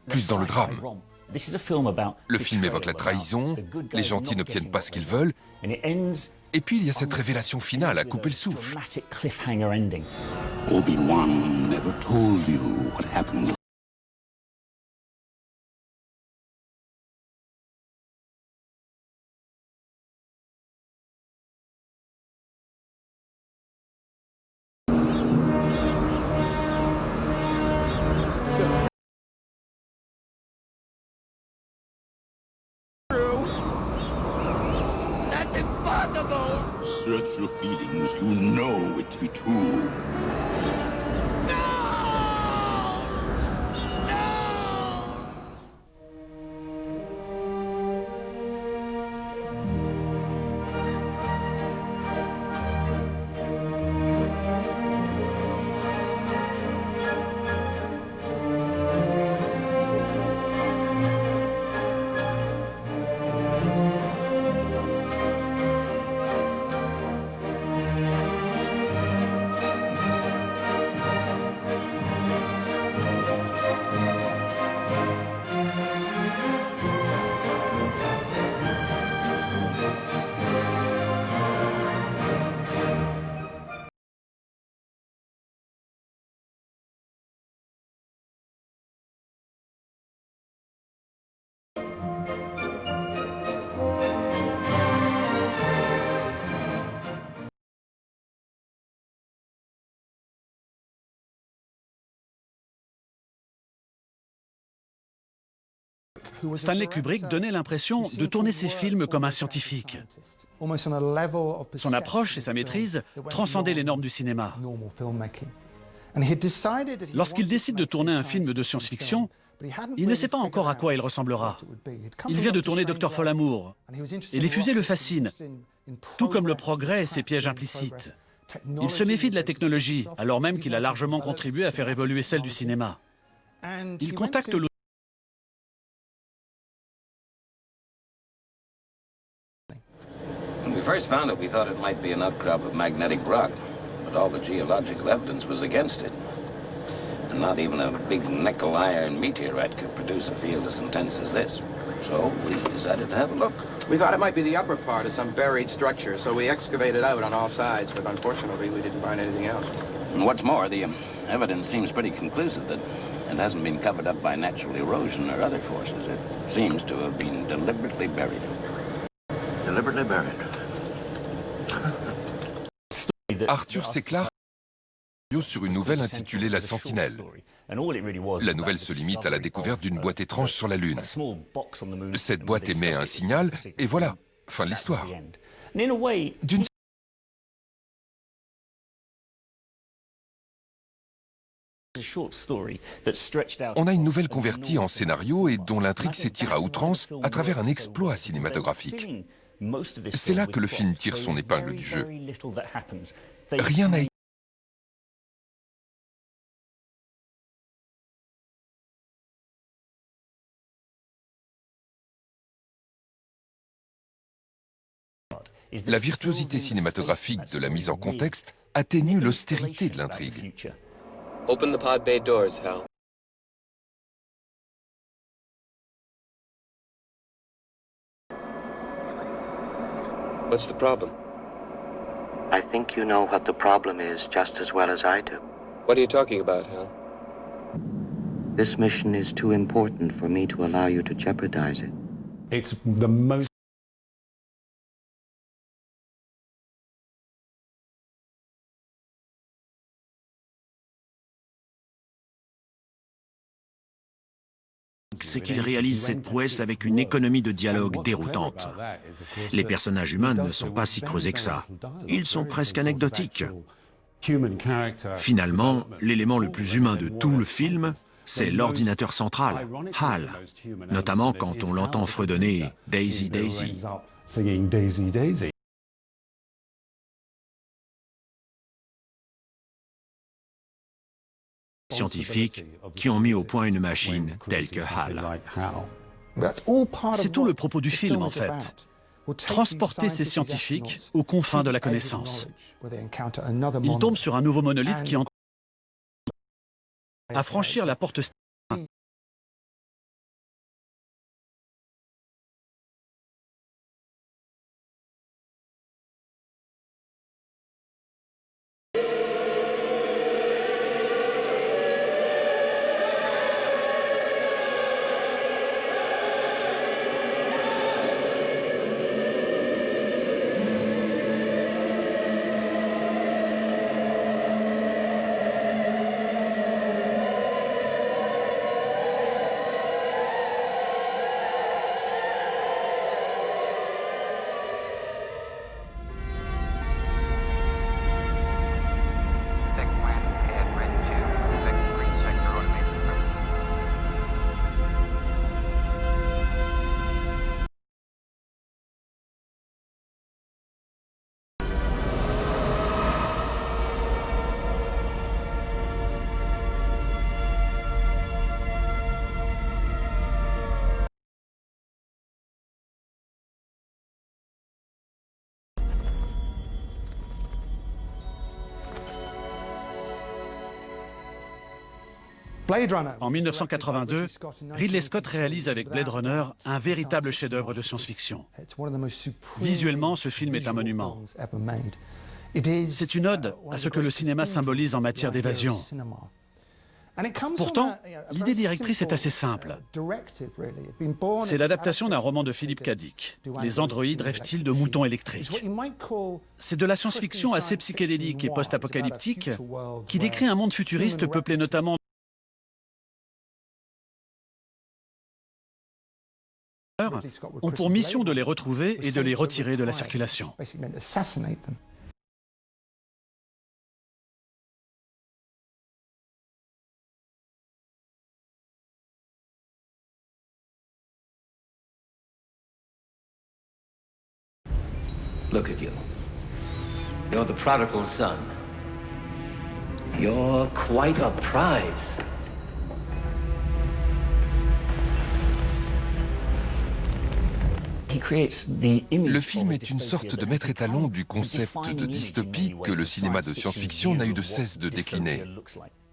plus dans le drame. Le film évoque la trahison, les gentils n'obtiennent pas ce qu'ils veulent, et puis il y a cette révélation finale à couper le souffle. Obi-Wan never told you what happened. Search your feelings, you know it to be true. Stanley Kubrick donnait l'impression de tourner ses films comme un scientifique. Son approche et sa maîtrise transcendaient les normes du cinéma. Lorsqu'il décide de tourner un film de science-fiction, il ne sait pas encore à quoi il ressemblera. Il vient de tourner Dr. Folamour, et les fusées le fascinent, tout comme le progrès et ses pièges implicites. Il se méfie de la technologie, alors même qu'il a largement contribué à faire évoluer celle du cinéma. Il contacte When we first found it, we thought it might be an outcrop of magnetic rock, but all the geological evidence was against it. And not even a big nickel-iron meteorite could produce a field as intense as this. So we decided to have a look. We thought it might be the upper part of some buried structure, so we excavated out on all sides, but unfortunately we didn't find anything else. And what's more, the evidence seems pretty conclusive that it hasn't been covered up by natural erosion or other forces. It seems to have been deliberately buried. Deliberately buried. Arthur C. Clarke sur une nouvelle intitulée La Sentinelle. La nouvelle se limite à la découverte d'une boîte étrange sur la Lune. Cette boîte émet un signal, et voilà, fin de l'histoire. On a une nouvelle convertie en scénario et dont l'intrigue s'étire à outrance à travers un exploit cinématographique. C'est là que le film tire son épingle du jeu. Rien n'a été la virtuosité cinématographique de la mise en contexte atténue l'austérité de l'intrigue. Open the pod bay doors, Hal. What's the problem? I think you know what the problem is just as well as I do. What are you talking about, Hal? This mission is too important for me to allow you to jeopardize it. It's the most c'est qu'il réalise cette prouesse avec une économie de dialogue déroutante. Les personnages humains ne sont pas si creusés que ça. Ils sont presque anecdotiques. Finalement, l'élément le plus humain de tout le film, c'est l'ordinateur central, Hal, notamment quand on l'entend fredonner « Daisy, Daisy ». Scientifiques qui ont mis au point une machine telle que HAL. C'est tout le propos du film, en fait. Transporter ces scientifiques aux confins de la connaissance. Ils tombent sur un nouveau monolithe qui à franchir la porte stellaire. En 1982, Ridley Scott réalise avec Blade Runner un véritable chef-d'œuvre de science-fiction. Visuellement, ce film est un monument. C'est une ode à ce que le cinéma symbolise en matière d'évasion. Pourtant, l'idée directrice est assez simple. C'est l'adaptation d'un roman de Philip K. Dick, Les androïdes rêvent-ils de moutons électriques. C'est de la science-fiction assez psychédélique et post-apocalyptique qui décrit un monde futuriste peuplé notamment ont pour mission de les retrouver et de les retirer de la circulation. Look at you. You're the prodigal son. You're quite a prize. Le film est une sorte de maître étalon du concept de dystopie que le cinéma de science-fiction n'a eu de cesse de décliner.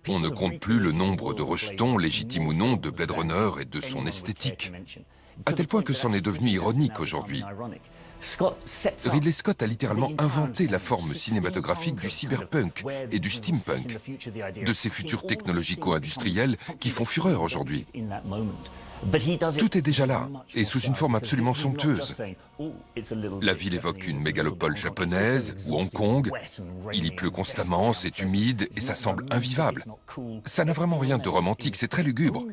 On ne compte plus le nombre de rejetons, légitimes ou non, de Blade Runner et de son esthétique, à tel point que c'en est devenu ironique aujourd'hui. Ridley Scott a littéralement inventé la forme cinématographique du cyberpunk et du steampunk, de ces futurs technologico-industriels qui font fureur aujourd'hui. Tout est déjà là, et sous une forme absolument somptueuse. La ville évoque une mégalopole japonaise, ou Hong Kong. Il y pleut constamment, c'est humide, et ça semble invivable. Ça n'a vraiment rien de romantique, c'est très lugubre.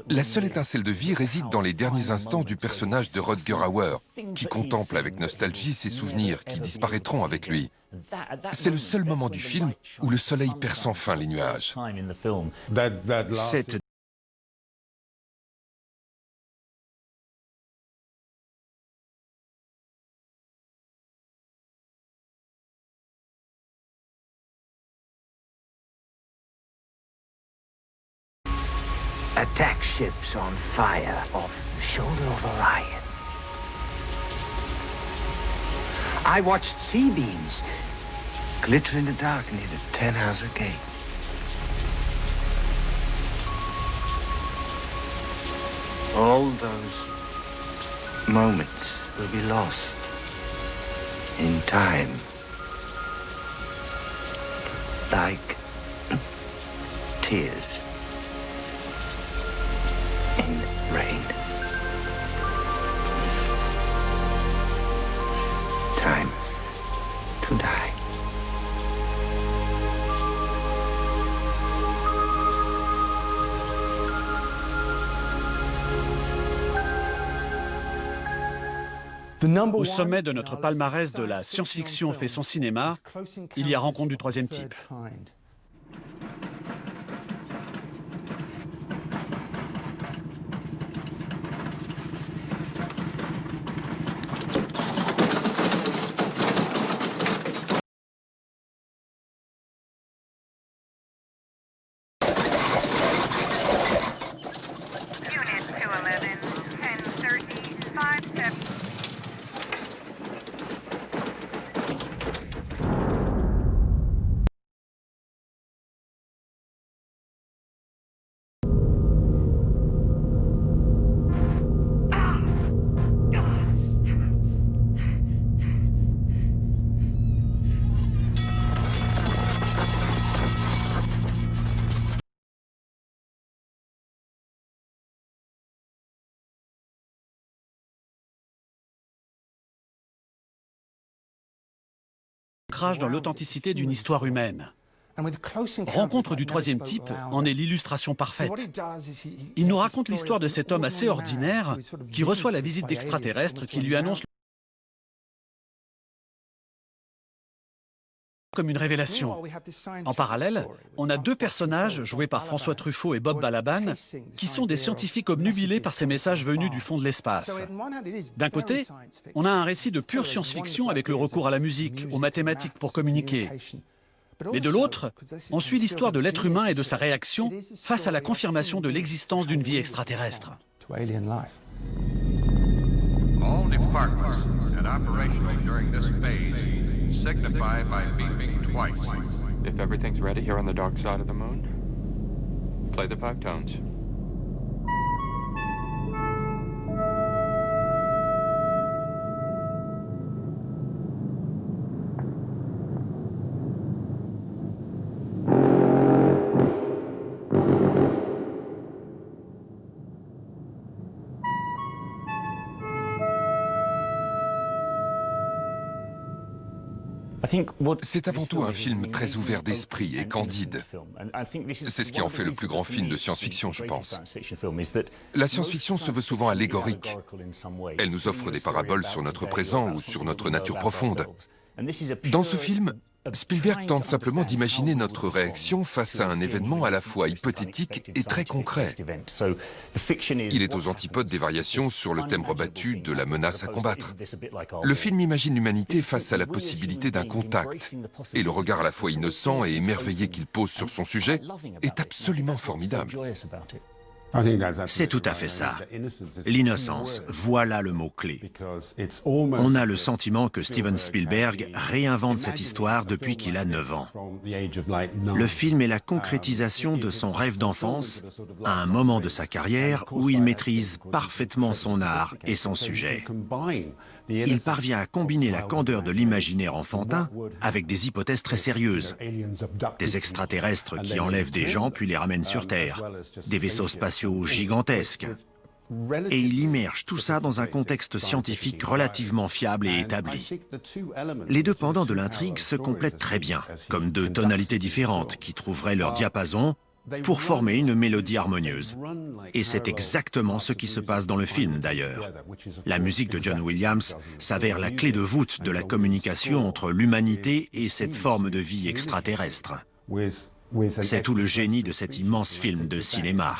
La seule étincelle de vie réside dans les derniers instants du personnage de Rutger Hauer, qui contemple avec nostalgie ses souvenirs qui disparaîtront avec lui. C'est le seul moment du film où le soleil perce enfin les nuages. Cette Attack ships on fire off the shoulder of Orion. I watched sea beams glitter in the dark near the Tannhauser Gate. All those moments will be lost in time, like tears in rain. Time to die. Au sommet de notre palmarès de la science-fiction fait son cinéma, il y a Rencontre du troisième type. Dans l'authenticité d'une histoire humaine. Rencontre du troisième type en est l'illustration parfaite. Il nous raconte l'histoire de cet homme assez ordinaire qui reçoit la visite d'extraterrestres qui lui annoncent comme une révélation. En parallèle, on a deux personnages joués par François Truffaut et Bob Balaban qui sont des scientifiques obnubilés par ces messages venus du fond de l'espace. D'un côté, on a un récit de pure science-fiction avec le recours à la musique, aux mathématiques pour communiquer. Mais de l'autre, on suit l'histoire de l'être humain et de sa réaction face à la confirmation de l'existence d'une vie extraterrestre. All departments and operational during this phase signify by beeping twice. If everything's ready here on the dark side of the moon, play the 5 tones. C'est avant tout un film très ouvert d'esprit et candide. C'est ce qui en fait le plus grand film de science-fiction, je pense. La science-fiction se veut souvent allégorique. Elle nous offre des paraboles sur notre présent ou sur notre nature profonde. Dans ce film, Spielberg tente simplement d'imaginer notre réaction face à un événement à la fois hypothétique et très concret. Il est aux antipodes des variations sur le thème rebattu de la menace à combattre. Le film imagine l'humanité face à la possibilité d'un contact, et le regard à la fois innocent et émerveillé qu'il pose sur son sujet est absolument formidable. C'est tout à fait ça. L'innocence, voilà le mot-clé. On a le sentiment que Steven Spielberg réinvente cette histoire depuis qu'il a 9 ans. Le film est la concrétisation de son rêve d'enfance à un moment de sa carrière où il maîtrise parfaitement son art et son sujet. Il parvient à combiner la candeur de l'imaginaire enfantin avec des hypothèses très sérieuses. Des extraterrestres qui enlèvent des gens puis les ramènent sur Terre, des vaisseaux spatiaux gigantesques. Et il immerge tout ça dans un contexte scientifique relativement fiable et établi. Les deux pendants de l'intrigue se complètent très bien, comme deux tonalités différentes qui trouveraient leur diapason pour former une mélodie harmonieuse. Et c'est exactement ce qui se passe dans le film d'ailleurs. La musique de John Williams s'avère la clé de voûte de la communication entre l'humanité et cette forme de vie extraterrestre. C'est tout le génie de cet immense film de cinéma.